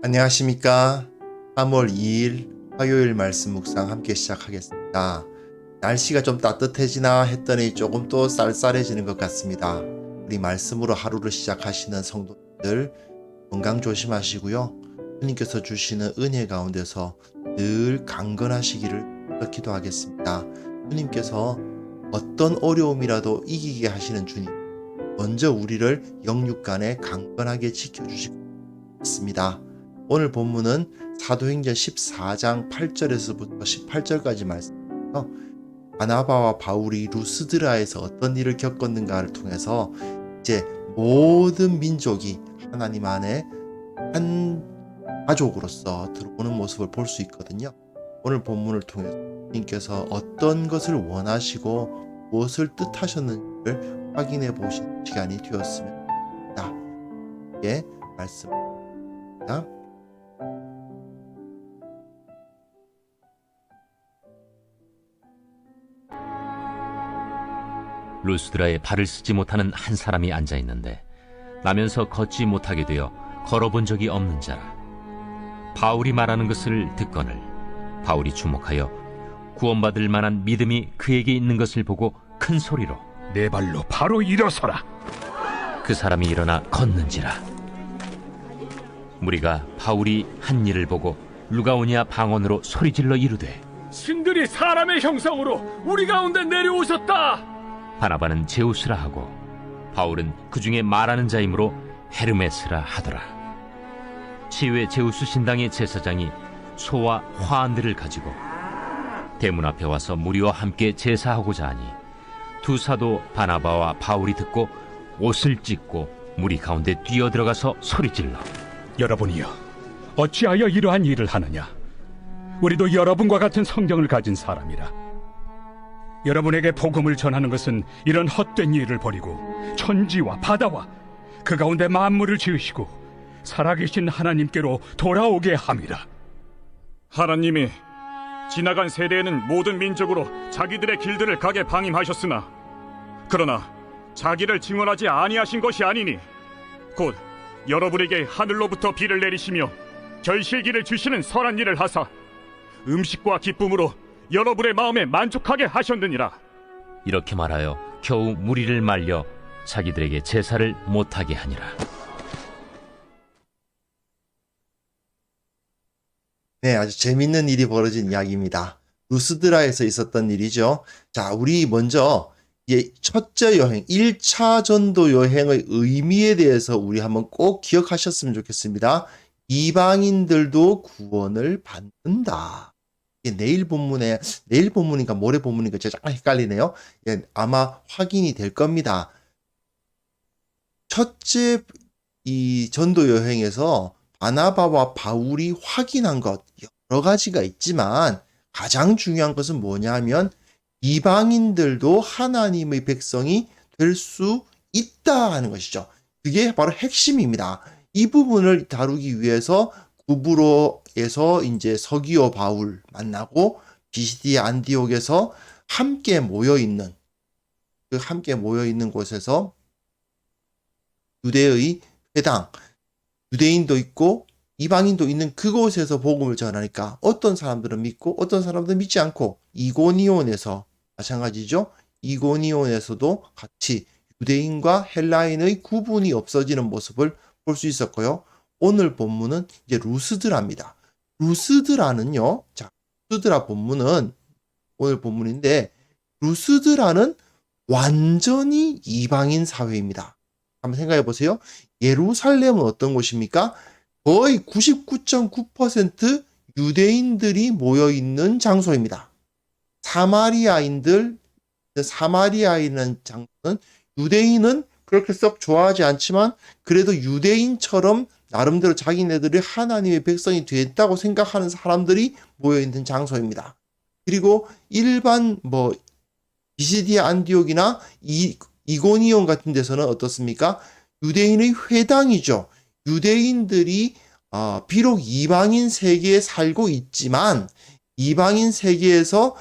안녕하십니까. 3월 2일 화요일 말씀 묵상 함께 시작하겠습니다. 날씨가 좀 따뜻해지나 했더니 조금 또 쌀쌀해지는 것 같습니다. 우리 말씀으로 하루를 시작하시는 성도들 건강 조심하시고요. 주님께서 주시는 은혜 가운데서 늘 강건하시기를 기도하겠습니다. 주님께서 어떤 어려움이라도 이기게 하시는 주님, 먼저 우리를 영육간에 강건하게 지켜주시고 있습니다. 오늘 본문은 사도행전 14장 8절에서부터 18절까지 말씀이에요. 바나바와 바울이 루스드라에서 어떤 일을 겪었는가를 통해서 이제 모든 민족이 하나님 안에 한 가족으로서 들어오는 모습을 볼 수 있거든요. 오늘 본문을 통해서 주님께서 어떤 것을 원하시고 무엇을 뜻하셨는지를 확인해 보시는 시간이 되었으면 합니다. 예, 말씀입니다. 루스드라에 발을 쓰지 못하는 한 사람이 앉아 있는데 나면서 걷지 못하게 되어 걸어본 적이 없는 자라. 바울이 말하는 것을 듣거늘 바울이 주목하여 구원받을 만한 믿음이 그에게 있는 것을 보고 큰 소리로 내 발로 바로 일어서라. 그 사람이 일어나 걷는지라. 무리가 바울이 한 일을 보고 루가오니아 방언으로 소리질러 이르되 신들이 사람의 형상으로 우리 가운데 내려오셨다. 바나바는 제우스라 하고 바울은 그 중에 말하는 자이므로 헤르메스라 하더라. 치유의 제우스 신당의 제사장이 소와 화환들을 가지고 대문 앞에 와서 무리와 함께 제사하고자 하니 두 사도 바나바와 바울이 듣고 옷을 찢고 무리 가운데 뛰어들어가서 소리질러 여러분이여, 어찌하여 이러한 일을 하느냐? 우리도 여러분과 같은 성경을 가진 사람이라. 여러분에게 복음을 전하는 것은 이런 헛된 일을 버리고 천지와 바다와 그 가운데 만물을 지으시고 살아계신 하나님께로 돌아오게 함이라. 하나님이 지나간 세대에는 모든 민족으로 자기들의 길들을 가게 방임하셨으나 그러나 자기를 증언하지 아니하신 것이 아니니 곧 여러분에게 하늘로부터 비를 내리시며 결실기를 주시는 선한 일을 하사 음식과 기쁨으로 여러분의 마음에 만족하게 하셨느니라. 이렇게 말하여 겨우 무리를 말려 자기들에게 제사를 못하게 하니라. 네, 아주 재밌는 일이 벌어진 이야기입니다. 루스드라에서 있었던 일이죠. 자, 우리 먼저 첫째 여행, 1차 전도 여행의 의미에 대해서 우리 한번 꼭 기억하셨으면 좋겠습니다. 이방인들도 구원을 받는다. 내일 본문인가 모레 본문인가 제가 잠깐 헷갈리네요. 아마 확인이 될 겁니다. 첫째 이 전도 여행에서 바나바와 바울이 확인한 것 여러 가지가 있지만 가장 중요한 것은 뭐냐면 이방인들도 하나님의 백성이 될 수 있다 하는 것이죠. 그게 바로 핵심입니다. 이 부분을 다루기 위해서 구브로에서 이제 서기오 바울 만나고 비시디아 안디옥에서 함께 모여 있는 곳에서 유대의 회당, 유대인도 있고 이방인도 있는 그곳에서 복음을 전하니까 어떤 사람들은 믿고 어떤 사람들은 믿지 않고 이고니온에서 마찬가지죠. 이고니온에서도 같이 유대인과 헬라인의 구분이 없어지는 모습을 볼 수 있었고요. 오늘 본문은 이제 루스드라입니다. 루스드라는요. 자, 루스드라 본문은 오늘 본문인데 루스드라는 완전히 이방인 사회입니다. 한번 생각해 보세요. 예루살렘은 어떤 곳입니까? 거의 99.9% 유대인들이 모여 있는 장소입니다. 사마리아인이라는 장소는 유대인은 그렇게 썩 좋아하지 않지만 그래도 유대인처럼 나름대로 자기네들이 하나님의 백성이 됐다고 생각하는 사람들이 모여있는 장소입니다. 그리고 일반 비시디아 안디옥이나 이고니온 같은 데서는 어떻습니까? 유대인의 회당이죠. 유대인들이 비록 이방인 세계에 살고 있지만 이방인 세계에서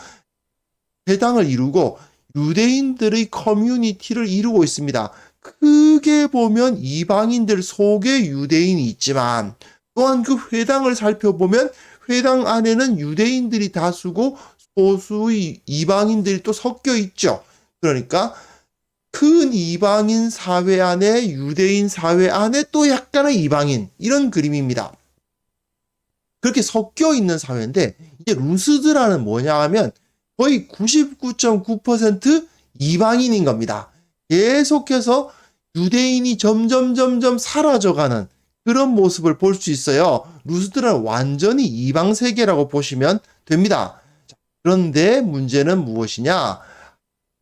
회당을 이루고 유대인들의 커뮤니티를 이루고 있습니다. 크게 보면 이방인들 속에 유대인이 있지만 또한 그 회당을 살펴보면 회당 안에는 유대인들이 다수고 소수의 이방인들이 또 섞여 있죠. 그러니까 큰 이방인 사회 안에 유대인 사회 안에 또 약간의 이방인, 이런 그림입니다. 그렇게 섞여 있는 사회인데, 이제 루스드라는 뭐냐 하면 거의 99.9% 이방인인 겁니다. 계속해서 유대인이 점점 사라져가는 그런 모습을 볼 수 있어요. 루스드라는 완전히 이방 세계라고 보시면 됩니다. 그런데 문제는 무엇이냐?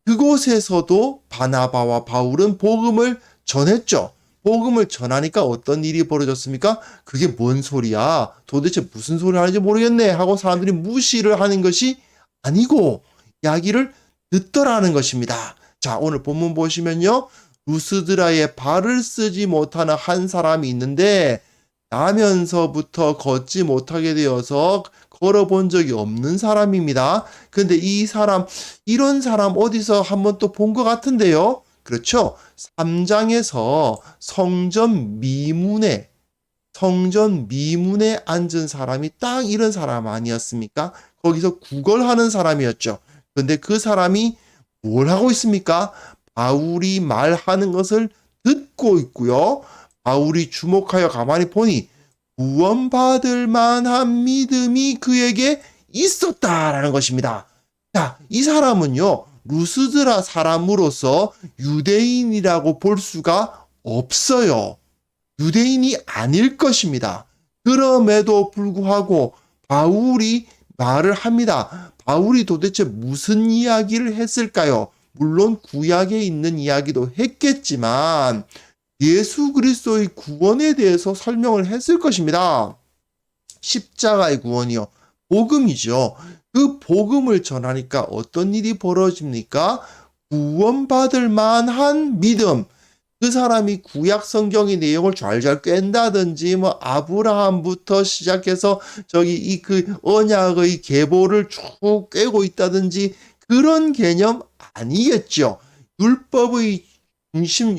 그곳에서도 바나바와 바울은 복음을 전했죠. 복음을 전하니까 어떤 일이 벌어졌습니까? 그게 뭔 소리야? 도대체 무슨 소리 하는지 모르겠네 하고 사람들이 무시를 하는 것이 아니고 이야기를 듣더라는 것입니다. 자, 오늘 본문 보시면요. 루스드라에 발을 쓰지 못하는 한 사람이 있는데 나면서부터 걷지 못하게 되어서 걸어본 적이 없는 사람입니다. 근데 이 사람, 이런 사람 어디서 한번 또 본 것 같은데요. 그렇죠. 3장에서 성전 미문에 앉은 사람이 딱 이런 사람 아니었습니까? 거기서 구걸하는 사람이었죠. 근데 그 사람이 뭘 하고 있습니까? 바울이 말하는 것을 듣고 있고요. 바울이 주목하여 가만히 보니 구원받을 만한 믿음이 그에게 있었다라는 것입니다. 자, 이 사람은요, 루스드라 사람으로서 유대인이라고 볼 수가 없어요. 유대인이 아닐 것입니다. 그럼에도 불구하고 바울이 말을 합니다. 바울이 도대체 무슨 이야기를 했을까요? 물론 구약에 있는 이야기도 했겠지만 예수 그리스도의 구원에 대해서 설명을 했을 것입니다. 십자가의 구원이요. 복음이죠. 그 복음을 전하니까 어떤 일이 벌어집니까? 구원받을 만한 믿음. 그 사람이 구약 성경의 내용을 잘 꿰다든지 뭐 아브라함부터 시작해서 저기 그 언약의 계보를 쭉 꿰고 있다든지 그런 개념 아니겠죠. 율법의 중심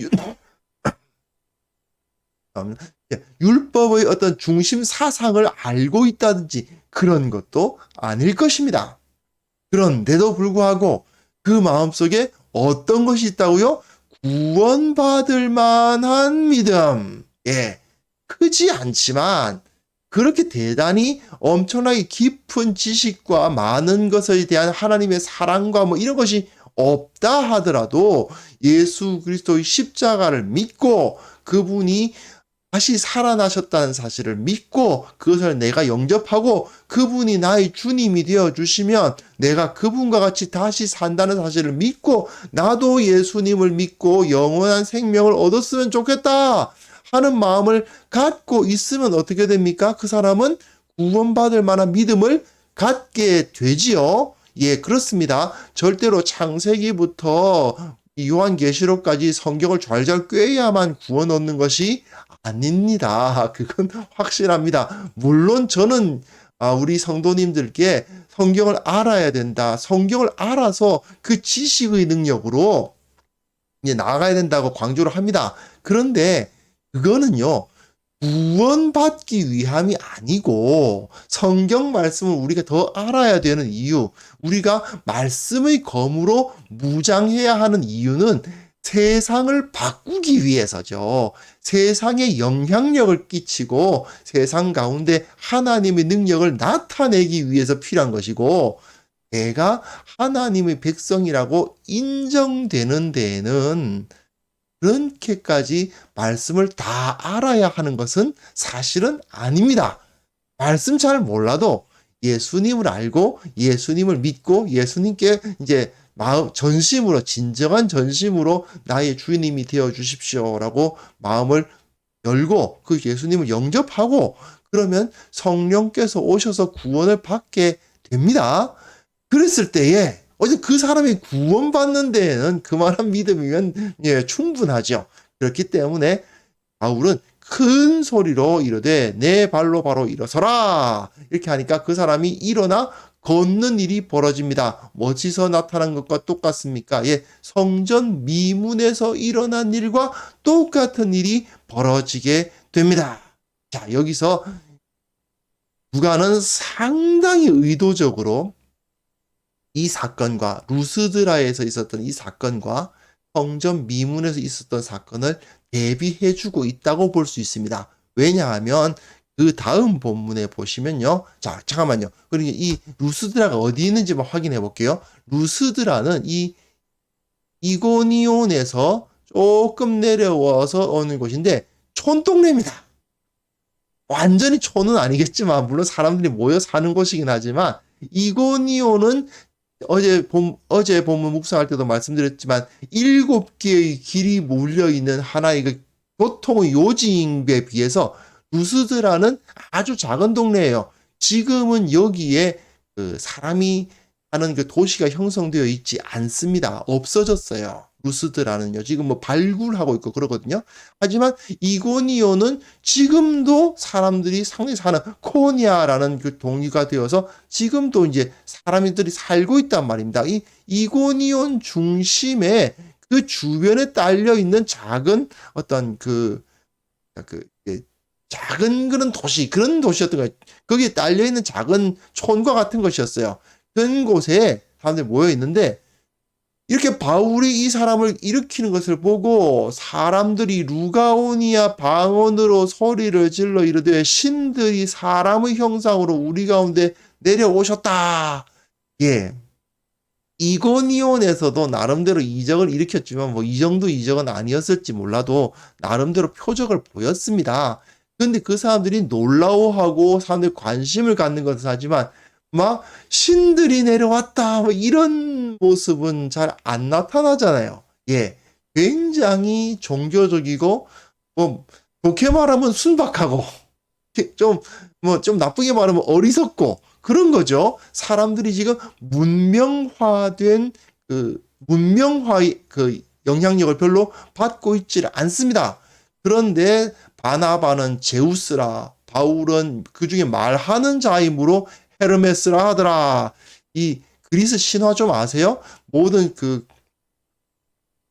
율법의 어떤 중심 사상을 알고 있다든지 그런 것도 아닐 것입니다. 그런데도 불구하고 그 마음속에 어떤 것이 있다고요? 구원받을 만한 믿음. 예, 크지 않지만 그렇게 대단히 엄청나게 깊은 지식과 많은 것에 대한 하나님의 사랑과 뭐 이런 것이 없다 하더라도 예수 그리스도의 십자가를 믿고 그분이 다시 살아나셨다는 사실을 믿고 그것을 내가 영접하고 그분이 나의 주님이 되어주시면 내가 그분과 같이 다시 산다는 사실을 믿고 나도 예수님을 믿고 영원한 생명을 얻었으면 좋겠다 하는 마음을 갖고 있으면 어떻게 됩니까? 그 사람은 구원받을 만한 믿음을 갖게 되지요. 예, 그렇습니다. 절대로 창세기부터 요한계시록까지 성경을 잘 꿰야만 구원 얻는 것이 아닙니다. 그건 확실합니다. 물론 저는 우리 성도님들께 성경을 알아야 된다. 성경을 알아서 그 지식의 능력으로 이제 나아가야 된다고 강조를 합니다. 그런데 그거는요. 구원받기 위함이 아니고 성경 말씀을 우리가 더 알아야 되는 이유, 우리가 말씀의 검으로 무장해야 하는 이유는 세상을 바꾸기 위해서죠. 세상에 영향력을 끼치고 세상 가운데 하나님의 능력을 나타내기 위해서 필요한 것이고 내가 하나님의 백성이라고 인정되는 데에는 그렇게까지 말씀을 다 알아야 하는 것은 사실은 아닙니다. 말씀 잘 몰라도 예수님을 알고 예수님을 믿고 예수님께 이제 마음 전심으로 진정한 전심으로 나의 주님이 되어 주십시오라고 마음을 열고 그 예수님을 영접하고 그러면 성령께서 오셔서 구원을 받게 됩니다. 그랬을 때에 어제 그 사람이 구원받는 데에는 그만한 믿음이면 예, 충분하죠. 그렇기 때문에 바울은 큰 소리로 이르되 내 발로 바로 일어서라 이렇게 하니까 그 사람이 일어나 걷는 일이 벌어집니다. 어디서 나타난 것과 똑같습니까? 예, 성전 미문에서 일어난 일과 똑같은 일이 벌어지게 됩니다. 자, 여기서 누가는 상당히 의도적으로 이 사건과 루스드라에서 있었던 이 사건과 성전 미문에서 있었던 사건을 대비해주고 있다고 볼 수 있습니다. 왜냐하면 그 다음 본문에 보시면요. 자, 잠깐만요. 그리고 이 루스드라가 어디 있는지만 확인해 볼게요. 루스드라는 이 이고니온에서 조금 내려와서 오는 곳인데 촌동네입니다. 완전히 촌은 아니겠지만 물론 사람들이 모여 사는 곳이긴 하지만 이고니온은 어제 본문 묵상할 때도 말씀드렸지만 7개의 길이 몰려 있는 하나의 그 교통의 요지임에 비해서 루스드라는 아주 작은 동네예요. 지금은 여기에 그 사람이 하는 그 도시가 형성되어 있지 않습니다. 없어졌어요. 루스드라는요. 지금 뭐 발굴하고 있고 그러거든요. 하지만 이고니온은 지금도 사람들이 상당히 사는 코니아라는 그 동리가 되어서 지금도 이제 사람들이 살고 있단 말입니다. 이 이고니온 중심에 그 주변에 딸려 있는 작은 어떤 작은 그런 도시, 그런 도시였던 거예요. 거기에 딸려 있는 작은 촌과 같은 것이었어요. 그런 곳에 사람들이 모여 있는데 이렇게 바울이 이 사람을 일으키는 것을 보고 사람들이 루가오니아 방언으로 소리를 질러 이르되 신들이 사람의 형상으로 우리 가운데 내려오셨다. 예. 이고니온에서도 나름대로 이적을 일으켰지만 뭐 이 정도 이적은 아니었을지 몰라도 나름대로 표적을 보였습니다. 근데 그 사람들이 놀라워하고 사람들이 관심을 갖는 것은 하지만 막 신들이 내려왔다 뭐 이런 모습은 잘 안 나타나잖아요. 예, 굉장히 종교적이고 뭐 좋게 말하면 순박하고 좀 나쁘게 말하면 어리석고 그런 거죠. 사람들이 지금 문명화된 문명화의 영향력을 별로 받고 있지를 않습니다. 그런데 바나바는 제우스라, 바울은 그 중에 말하는 자이므로 헤르메스라 하더라. 이 그리스 신화 좀 아세요? 모든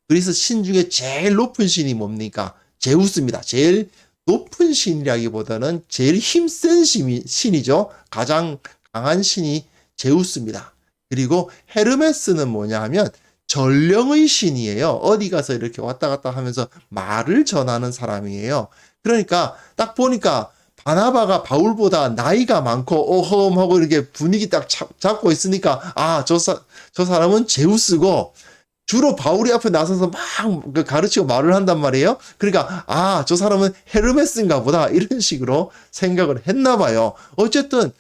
그리스 신 중에 제일 높은 신이 뭡니까? 제우스입니다. 제일 높은 신이라기보다는 제일 힘센 신이죠. 가장 강한 신이 제우스입니다. 그리고 헤르메스는 뭐냐 하면 전령의 신이에요. 어디 가서 이렇게 왔다 갔다 하면서 말을 전하는 사람이에요. 그러니까 딱 보니까 바나바가 바울보다 나이가 많고 어험하고 이렇게 분위기 딱 잡고 있으니까 저 사람은 제우스고 주로 바울이 앞에 나서서 막 가르치고 말을 한단 말이에요. 그러니까 저 사람은 헤르메스인가 보다 이런 식으로 생각을 했나 봐요. 어쨌든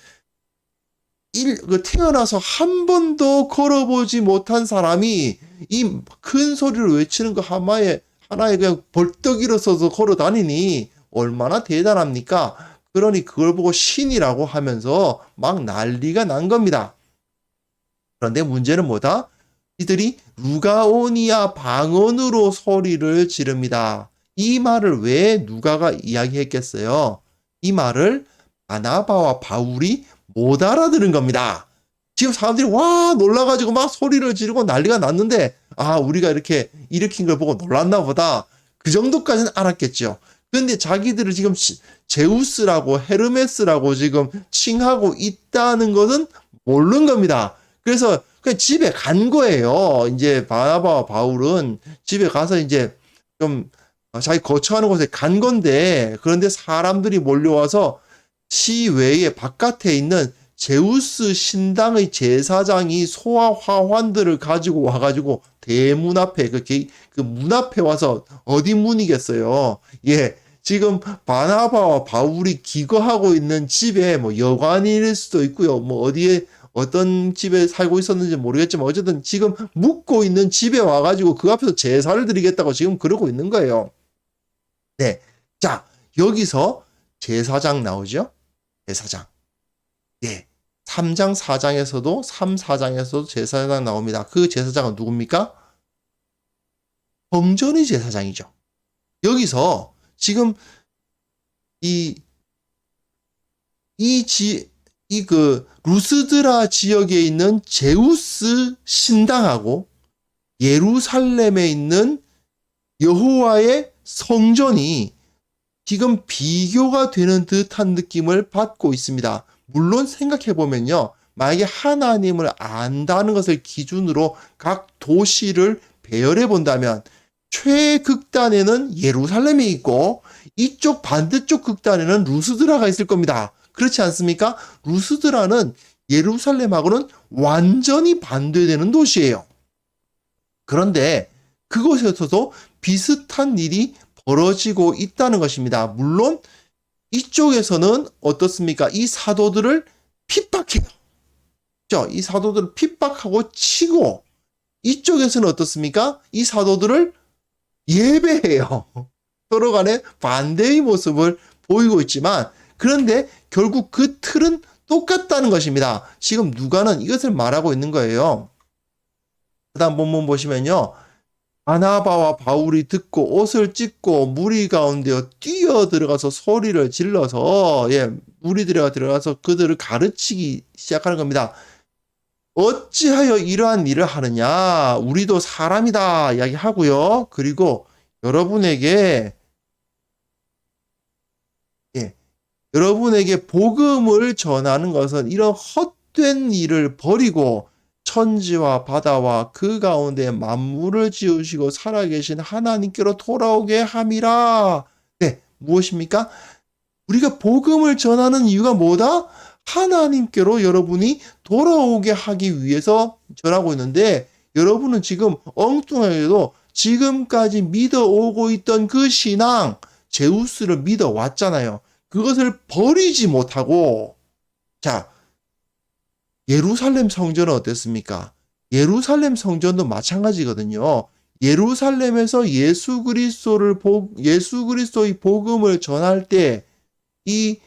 태어나서 한 번도 걸어보지 못한 사람이 이 큰 소리를 외치는 거 하나에 그냥 벌떡 일어서서 걸어 다니니 얼마나 대단합니까? 그러니 그걸 보고 신이라고 하면서 막 난리가 난 겁니다. 그런데 문제는 뭐다? 이들이 루가오니아 방언으로 소리를 지릅니다. 이 말을 왜 누가가 이야기했겠어요? 이 말을 바나바와 바울이 못 알아들은 겁니다. 지금 사람들이 와 놀라가지고 막 소리를 지르고 난리가 났는데 우리가 이렇게 일으킨 걸 보고 놀랐나 보다. 그 정도까지는 알았겠죠. 근데 자기들을 지금 제우스라고 헤르메스라고 지금 칭하고 있다는 것은 모르는 겁니다. 그래서 그냥 집에 간 거예요. 이제 바나바와 바울은 집에 가서 이제 좀 자기 거처하는 곳에 간 건데 그런데 사람들이 몰려와서 시외에 바깥에 있는 제우스 신당의 제사장이 소와 화환들을 가지고 와가지고 대문 앞에 그 문 앞에 와서 어디 문이겠어요. 예. 지금 바나바와 바울이 기거하고 있는 집에 뭐 여관일 수도 있고요. 뭐 어디에 어떤 집에 살고 있었는지 모르겠지만 어쨌든 지금 묵고 있는 집에 와가지고 그 앞에서 제사를 드리겠다고 지금 그러고 있는 거예요. 네. 자, 여기서 제사장 나오죠? 제사장. 예. 3장, 4장에서도 3, 4장에서도 제사장 나옵니다. 그 제사장은 누굽니까? 성전의 제사장이죠. 여기서 지금 루스드라 지역에 있는 제우스 신당하고 예루살렘에 있는 여호와의 성전이 지금 비교가 되는 듯한 느낌을 받고 있습니다. 물론 생각해 보면요. 만약에 하나님을 안다는 것을 기준으로 각 도시를 배열해 본다면 최극단에는 예루살렘이 있고 이쪽 반대쪽 극단에는 루스드라가 있을 겁니다. 그렇지 않습니까? 루스드라는 예루살렘하고는 완전히 반대되는 도시예요. 그런데 그곳에서도 비슷한 일이 벌어지고 있다는 것입니다. 물론 이쪽에서는 어떻습니까? 이 사도들을 핍박해요. 이 사도들을 핍박하고 치고 이쪽에서는 어떻습니까? 이 사도들을 예배해요. 서로 간에 반대의 모습을 보이고 있지만 그런데 결국 그 틀은 똑같다는 것입니다. 지금 누가는 이것을 말하고 있는 거예요. 그 다음 본문 보시면요. 바나바와 바울이 듣고 옷을 찢고 무리 가운데 뛰어 들어가서 소리를 질러서 무리들이 들어가서 그들을 가르치기 시작하는 겁니다. 어찌하여 이러한 일을 하느냐? 우리도 사람이다 이야기하고요. 그리고 여러분에게 복음을 전하는 것은 이런 헛된 일을 버리고 천지와 바다와 그 가운데 만물을 지으시고 살아계신 하나님께로 돌아오게 함이라. 네, 무엇입니까? 우리가 복음을 전하는 이유가 뭐다? 하나님께로 여러분이 돌아오게 하기 위해서 전하고 있는데 여러분은 지금 엉뚱하게도 지금까지 믿어오고 있던 그 신앙, 제우스를 믿어왔잖아요. 그것을 버리지 못하고 자, 예루살렘 성전은 어땠습니까? 예루살렘 성전도 마찬가지거든요. 예루살렘에서 예수 그리스도의 복음을 전할 때 이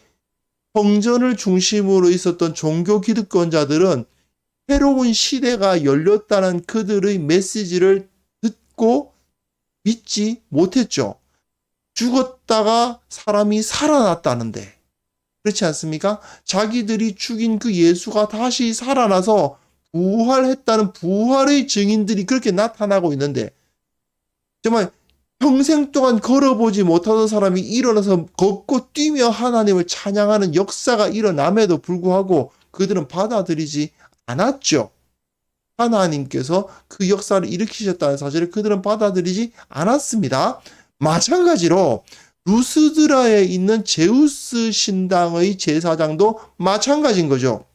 성전을 중심으로 있었던 종교 기득권자들은 새로운 시대가 열렸다는 그들의 메시지를 듣고 믿지 못했죠. 죽었다가 사람이 살아났다는데 그렇지 않습니까? 자기들이 죽인 그 예수가 다시 살아나서 부활했다는 부활의 증인들이 그렇게 나타나고 있는데 정말 평생 동안 걸어보지 못하던 사람이 일어나서 걷고 뛰며 하나님을 찬양하는 역사가 일어남에도 불구하고 그들은 받아들이지 않았죠. 하나님께서 그 역사를 일으키셨다는 사실을 그들은 받아들이지 않았습니다. 마찬가지로 루스드라에 있는 제우스 신당의 제사장도 마찬가지인 거죠.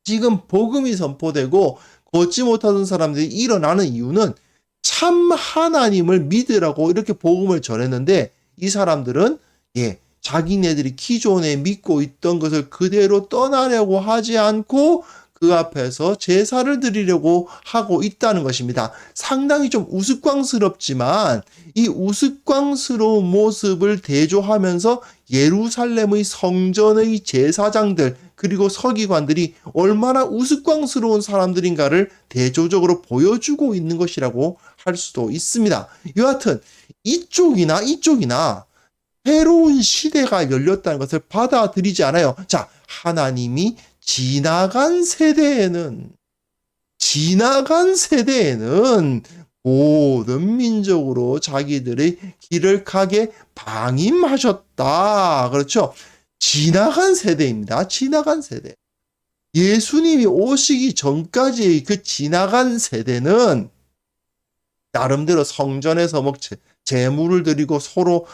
지금 복음이 선포되고 걷지 못하던 사람들이 일어나는 이유는 참 하나님을 믿으라고 이렇게 복음을 전했는데 이 사람들은 자기네들이 기존에 믿고 있던 것을 그대로 떠나려고 하지 않고 그 앞에서 제사를 드리려고 하고 있다는 것입니다. 상당히 좀 우스꽝스럽지만 이 우스꽝스러운 모습을 대조하면서 예루살렘의 성전의 제사장들 그리고 서기관들이 얼마나 우스꽝스러운 사람들인가를 대조적으로 보여주고 있는 것이라고 할 수도 있습니다. 여하튼 이쪽이나 새로운 시대가 열렸다는 것을 받아들이지 않아요. 자, 하나님이 지나간 세대에는 모든 민족으로 자기들의 길을 가게 방임하셨다. 그렇죠? 지나간 세대입니다. 지나간 세대. 예수님이 오시기 전까지의 그 지나간 세대는 나름대로 성전에서 제물을 드리고 서로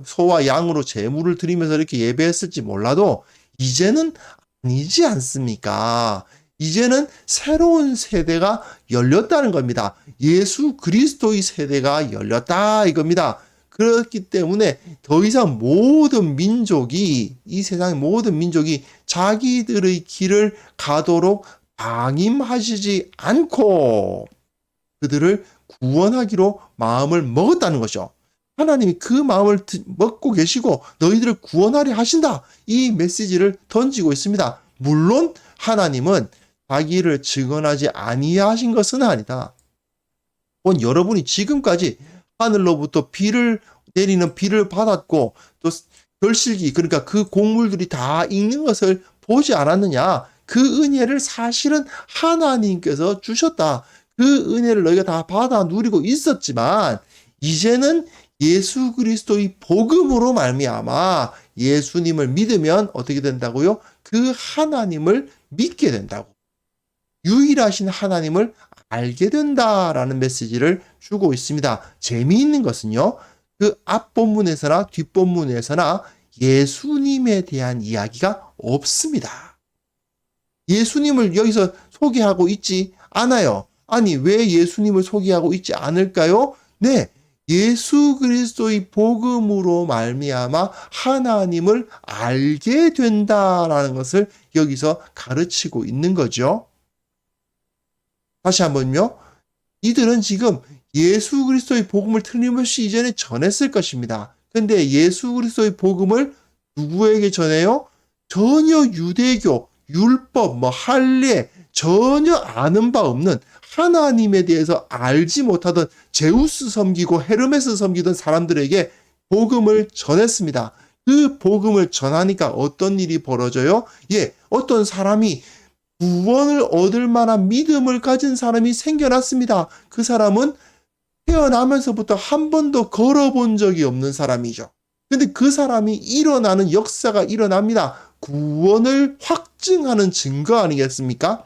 소와 양으로 제물을 드리면서 이렇게 예배했을지 몰라도 이제는 아니지 않습니까? 이제는 새로운 세대가 열렸다는 겁니다. 예수 그리스도의 세대가 열렸다 이겁니다. 그렇기 때문에 더 이상 이 세상의 모든 민족이 자기들의 길을 가도록 방임하시지 않고 그들을 구원하기로 마음을 먹었다는 거죠. 하나님이 그 마음을 먹고 계시고 너희들을 구원하려 하신다. 이 메시지를 던지고 있습니다. 물론 하나님은 자기를 증언하지 아니하신 것은 아니다. 여러분이 지금까지 하늘로부터 내리는 비를 받았고 또 결실기 그러니까 그 곡물들이 다 익는 것을 보지 않았느냐. 그 은혜를 사실은 하나님께서 주셨다. 그 은혜를 너희가 다 받아 누리고 있었지만 이제는 예수 그리스도의 복음으로 말미암아 예수님을 믿으면 어떻게 된다고요? 그 하나님을 믿게 된다고. 유일하신 하나님을 알게 된다라는 메시지를 주고 있습니다. 재미있는 것은요. 그 앞본문에서나 뒷본문에서나 예수님에 대한 이야기가 없습니다. 예수님을 여기서 소개하고 있지 않아요. 아니, 왜 예수님을 소개하고 있지 않을까요? 네. 예수 그리스도의 복음으로 말미암아 하나님을 알게 된다라는 것을 여기서 가르치고 있는 거죠. 다시 한번요. 이들은 지금 예수 그리스도의 복음을 틀림없이 이전에 전했을 것입니다. 근데 예수 그리스도의 복음을 누구에게 전해요? 전혀 유대교, 율법, 할례 전혀 아는 바 없는 하나님에 대해서 알지 못하던 제우스 섬기고 헤르메스 섬기던 사람들에게 복음을 전했습니다. 그 복음을 전하니까 어떤 일이 벌어져요? 어떤 사람이 구원을 얻을 만한 믿음을 가진 사람이 생겨났습니다. 그 사람은 태어나면서부터 한 번도 걸어본 적이 없는 사람이죠. 근데 그 사람이 일어나는 역사가 일어납니다. 구원을 확증하는 증거 아니겠습니까?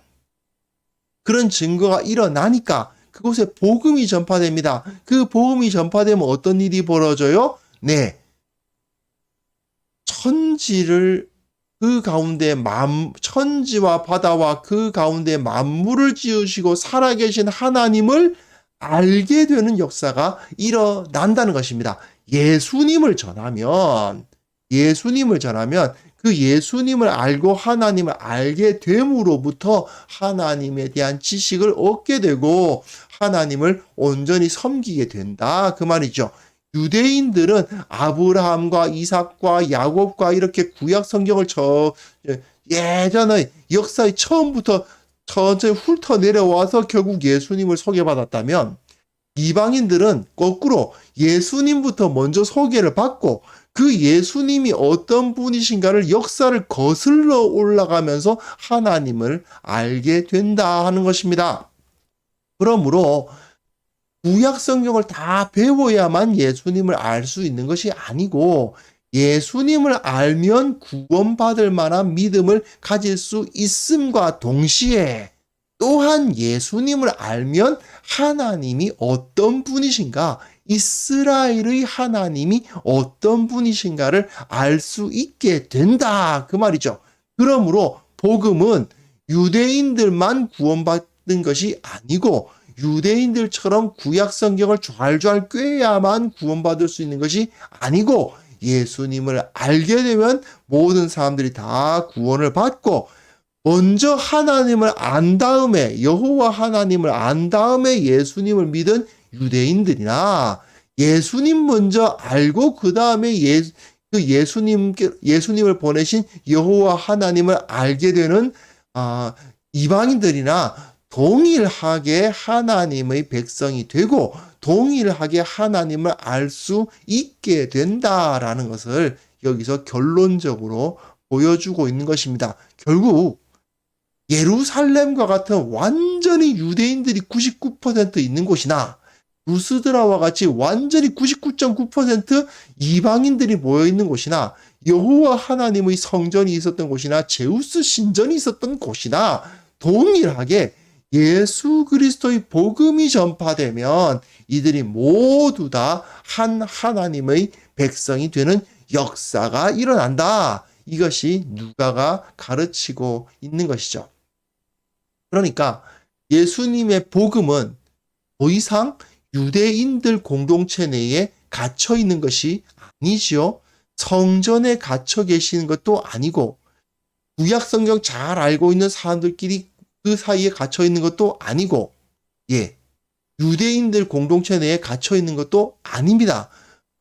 그런 증거가 일어나니까 그곳에 복음이 전파됩니다. 그 복음이 전파되면 어떤 일이 벌어져요? 네. 천지를 그 가운데 천지와 바다와 그 가운데 만물을 지으시고 살아계신 하나님을 알게 되는 역사가 일어난다는 것입니다. 예수님을 전하면 그 예수님을 알고 하나님을 알게 됨으로부터 하나님에 대한 지식을 얻게 되고 하나님을 온전히 섬기게 된다. 그 말이죠. 유대인들은 아브라함과 이삭과 야곱과 이렇게 구약 성경을 예전에 역사의 처음부터 천천히 훑어 내려와서 결국 예수님을 소개받았다면 이방인들은 거꾸로 예수님부터 먼저 소개를 받고 그 예수님이 어떤 분이신가를 역사를 거슬러 올라가면서 하나님을 알게 된다 하는 것입니다. 그러므로 구약 성경을 다 배워야만 예수님을 알 수 있는 것이 아니고 예수님을 알면 구원받을 만한 믿음을 가질 수 있음과 동시에 또한 예수님을 알면 하나님이 어떤 분이신가, 이스라엘의 하나님이 어떤 분이신가를 알 수 있게 된다. 그 말이죠. 그러므로 복음은 유대인들만 구원받는 것이 아니고 유대인들처럼 구약 성경을 좔좔 꿰야만 구원받을 수 있는 것이 아니고 예수님을 알게 되면 모든 사람들이 다 구원을 받고 먼저 하나님을 안 다음에 여호와 하나님을 안 다음에 예수님을 믿은 유대인들이나 예수님 먼저 알고 그 다음에 예수님을 보내신 여호와 하나님을 알게 되는 이방인들이나 동일하게 하나님의 백성이 되고 동일하게 하나님을 알 수 있게 된다라는 것을 여기서 결론적으로 보여주고 있는 것입니다. 결국 예루살렘과 같은 완전히 유대인들이 99% 있는 곳이나 루스드라와 같이 완전히 99.9% 이방인들이 모여 있는 곳이나 여호와 하나님의 성전이 있었던 곳이나 제우스 신전이 있었던 곳이나 동일하게 예수 그리스도의 복음이 전파되면 이들이 모두 다 한 하나님의 백성이 되는 역사가 일어난다. 이것이 누가가 가르치고 있는 것이죠. 그러니까 예수님의 복음은 더 이상 유대인들 공동체 내에 갇혀 있는 것이 아니지요. 성전에 갇혀 계시는 것도 아니고 구약 성경 잘 알고 있는 사람들끼리 그 사이에 갇혀 있는 것도 아니고 유대인들 공동체 내에 갇혀 있는 것도 아닙니다.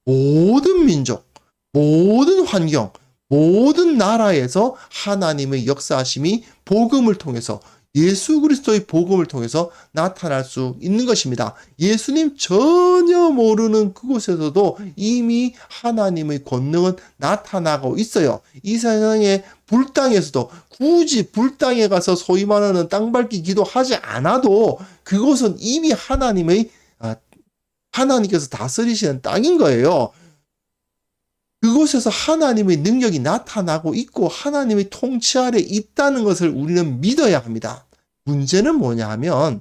모든 민족, 모든 환경, 모든 나라에서 하나님의 역사하심이 복음을 통해서 예수 그리스도의 복음을 통해서 나타날 수 있는 것입니다. 예수님 전혀 모르는 그곳에서도 이미 하나님의 권능은 나타나고 있어요. 이 세상의 불땅에서도 굳이 불땅에 가서 소위 말하는 땅 밟기 기도하지 않아도 그곳은 이미 하나님의 하나님께서 다스리시는 땅인 거예요. 그곳에서 하나님의 능력이 나타나고 있고 하나님의 통치 아래 있다는 것을 우리는 믿어야 합니다. 문제는 뭐냐 하면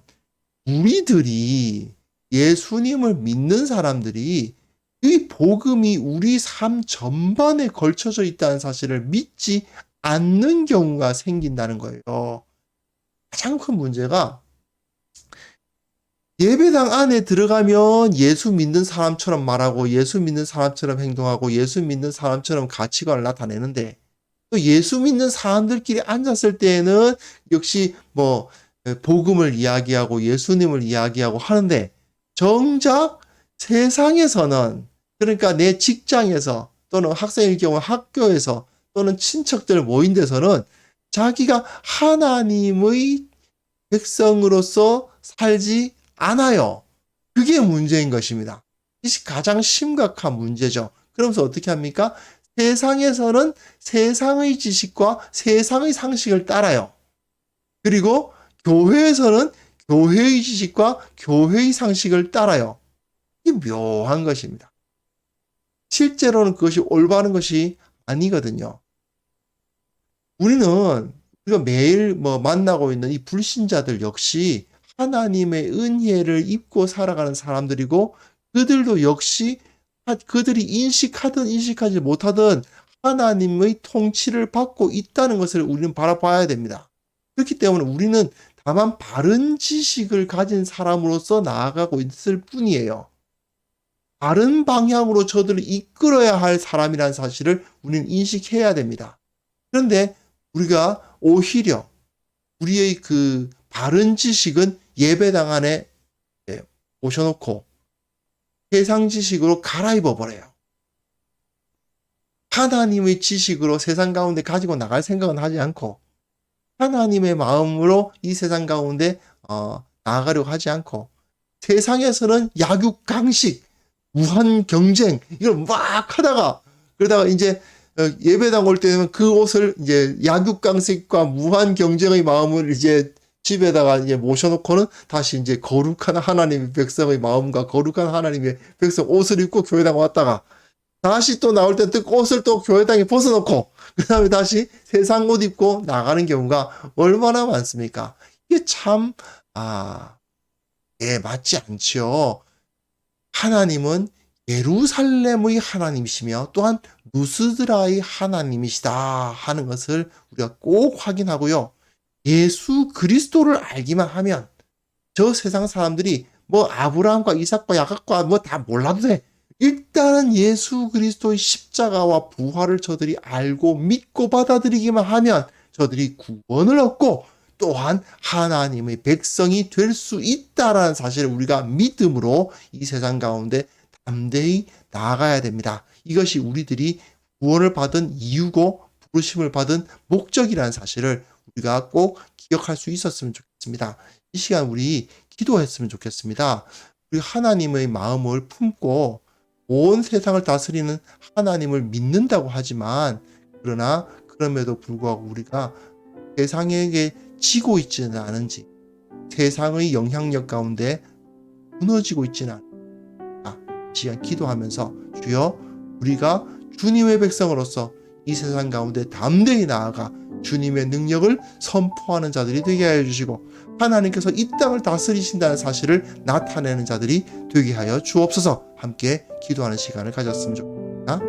우리들이 예수님을 믿는 사람들이 이 복음이 우리 삶 전반에 걸쳐져 있다는 사실을 믿지 않는 경우가 생긴다는 거예요. 가장 큰 문제가 예배당 안에 들어가면 예수 믿는 사람처럼 말하고 예수 믿는 사람처럼 행동하고 예수 믿는 사람처럼 가치관을 나타내는데 또 예수 믿는 사람들끼리 앉았을 때에는 역시 뭐 복음을 이야기하고 예수님을 이야기하고 하는데 정작 세상에서는 그러니까 내 직장에서 또는 학생일 경우 학교에서 또는 친척들 모인 데서는 자기가 하나님의 백성으로서 살지 않아요. 그게 문제인 것입니다. 이것이 가장 심각한 문제죠. 그러면서 어떻게 합니까? 세상에서는 세상의 지식과 세상의 상식을 따라요. 그리고 교회에서는 교회의 지식과 교회의 상식을 따라요. 이게 묘한 것입니다. 실제로는 그것이 올바른 것이 아니거든요. 우리가 매일 만나고 있는 이 불신자들 역시 하나님의 은혜를 입고 살아가는 사람들이고 그들도 역시 그들이 인식하든 인식하지 못하든 하나님의 통치를 받고 있다는 것을 우리는 바라봐야 됩니다. 그렇기 때문에 우리는 다만 바른 지식을 가진 사람으로서 나아가고 있을 뿐이에요. 바른 방향으로 저들을 이끌어야 할 사람이라는 사실을 우리는 인식해야 됩니다. 그런데 우리가 오히려 우리의 그 바른 지식은 예배당 안에 모셔놓고 세상 지식으로 갈아입어 버려요. 하나님의 지식으로 세상 가운데 가지고 나갈 생각은 하지 않고 하나님의 마음으로 이 세상 가운데 나아가려고 하지 않고 세상에서는 약육강식, 무한 경쟁 이걸 막 하다가 그러다가 이제 예배당 올 때는 그 옷을 이제 약육강식과 무한 경쟁의 마음을 이제 집에다가 이제 모셔놓고는 다시 이제 거룩한 하나님의 백성의 마음과 거룩한 하나님의 백성 옷을 입고 교회당 왔다가 다시 또 나올 때 옷을 또 교회당에 벗어놓고 그 다음에 다시 세상 옷 입고 나가는 경우가 얼마나 많습니까? 이게 참 맞지 않죠. 하나님은 예루살렘의 하나님이시며 또한 누스드라의 하나님이시다 하는 것을 우리가 꼭 확인하고요. 예수 그리스도를 알기만 하면 저 세상 사람들이 뭐 아브라함과 이삭과 야곱과 뭐 다 몰라도 돼. 일단은 예수 그리스도의 십자가와 부활을 저들이 알고 믿고 받아들이기만 하면 저들이 구원을 얻고 또한 하나님의 백성이 될 수 있다라는 사실을 우리가 믿음으로 이 세상 가운데 담대히 나아가야 됩니다. 이것이 우리들이 구원을 받은 이유고 부르심을 받은 목적이라는 사실을 우리가 꼭 기억할 수 있었으면 좋겠습니다. 이 시간 우리 기도했으면 좋겠습니다. 우리 하나님의 마음을 품고 온 세상을 다스리는 하나님을 믿는다고 하지만 그러나 그럼에도 불구하고 우리가 세상에게 지고 있지는 않은지 세상의 영향력 가운데 무너지고 있지는 않은지 이 시간 기도하면서 주여 우리가 주님의 백성으로서 이 세상 가운데 담대히 나아가 주님의 능력을 선포하는 자들이 되게 하여 주시고 하나님께서 이 땅을 다스리신다는 사실을 나타내는 자들이 되게 하여 주옵소서. 함께 기도하는 시간을 가졌으면 좋겠습니다.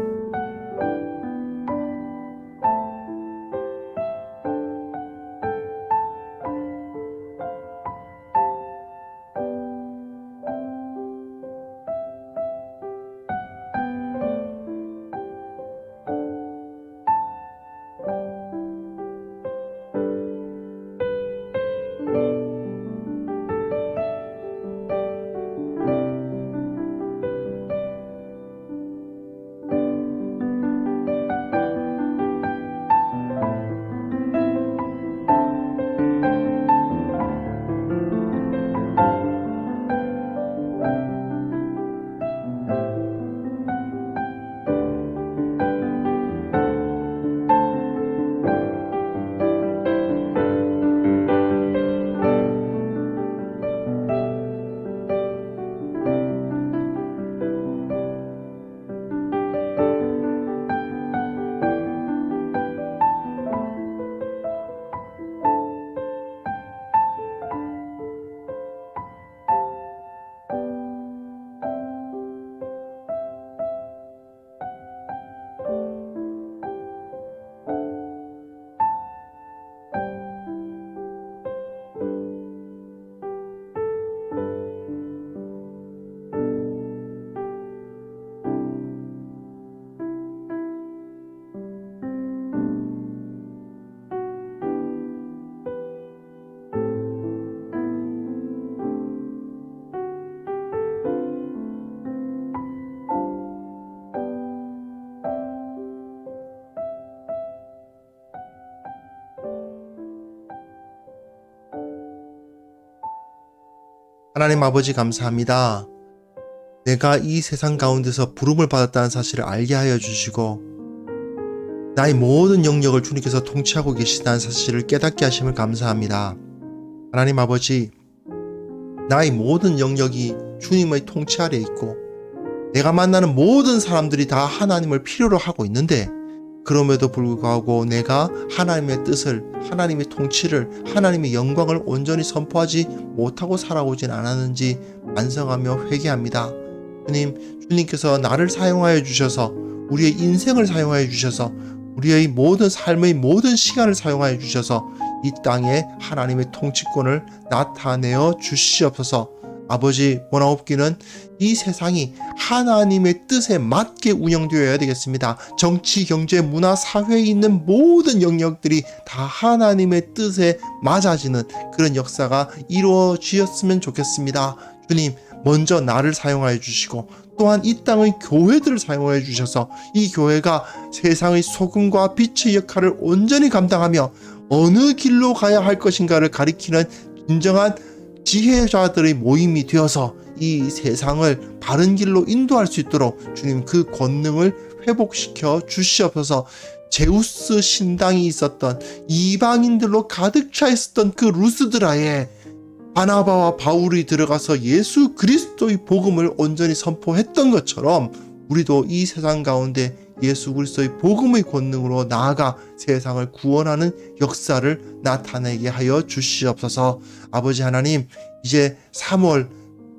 하나님 아버지 감사합니다. 내가 이 세상 가운데서 부름을 받았다는 사실을 알게 하여 주시고 나의 모든 영역을 주님께서 통치하고 계시다는 사실을 깨닫게 하심을 감사합니다. 하나님 아버지, 나의 모든 영역이 주님의 통치 아래에 있고 내가 만나는 모든 사람들이 다 하나님을 필요로 하고 있는데 그럼에도 불구하고 내가 하나님의 뜻을, 하나님의 통치를, 하나님의 영광을 온전히 선포하지 못하고 살아오진 않았는지 반성하며 회개합니다. 주님께서 나를 사용하여 주셔서 우리의 인생을 사용하여 주셔서 우리의 모든 삶의 모든 시간을 사용하여 주셔서 이 땅에 하나님의 통치권을 나타내어 주시옵소서. 아버지, 원하옵기는 이 세상이 하나님의 뜻에 맞게 운영되어야 되겠습니다. 정치, 경제, 문화, 사회에 있는 모든 영역들이 다 하나님의 뜻에 맞아지는 그런 역사가 이루어지었으면 좋겠습니다. 주님, 먼저 나를 사용하여 주시고 또한 이 땅의 교회들을 사용하여 주셔서 이 교회가 세상의 소금과 빛의 역할을 온전히 감당하며 어느 길로 가야 할 것인가를 가리키는 진정한 지혜자들의 모임이 되어서 이 세상을 바른 길로 인도할 수 있도록 주님 그 권능을 회복시켜 주시옵소서. 제우스 신당이 있었던 이방인들로 가득 차 있었던 그 루스드라에 바나바와 바울이 들어가서 예수 그리스도의 복음을 온전히 선포했던 것처럼 우리도 이 세상 가운데 예수 그리스도의 복음의 권능으로 나아가 세상을 구원하는 역사를 나타내게 하여 주시옵소서. 아버지 하나님, 이제 3월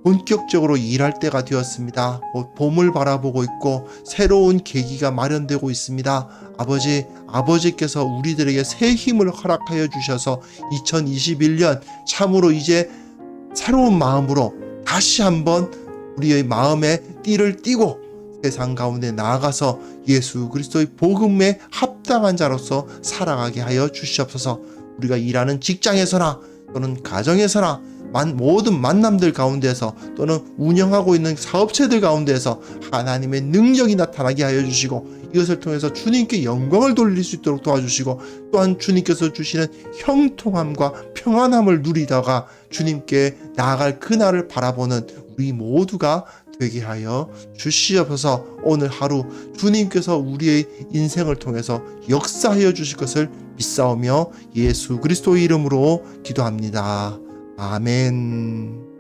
본격적으로 일할 때가 되었습니다. 봄을 바라보고 있고 새로운 계기가 마련되고 있습니다. 아버지께서 우리들에게 새 힘을 허락하여 주셔서 2021년 참으로 이제 새로운 마음으로 다시 한번 우리의 마음에 띠를 띠고 세상 가운데 나아가서 예수 그리스도의 복음에 합당한 자로서 살아가게 하여 주시옵소서. 우리가 일하는 직장에서나 또는 가정에서나 모든 만남들 가운데서 또는 운영하고 있는 사업체들 가운데서 하나님의 능력이 나타나게 하여 주시고 이것을 통해서 주님께 영광을 돌릴 수 있도록 도와주시고 또한 주님께서 주시는 형통함과 평안함을 누리다가 주님께 나아갈 그날을 바라보는 우리 모두가 되게 하여 주시옵소서. 오늘 하루 주님께서 우리의 인생을 통해서 역사하여 주실 것을 믿사오며 예수 그리스도의 이름으로 기도합니다. 아멘.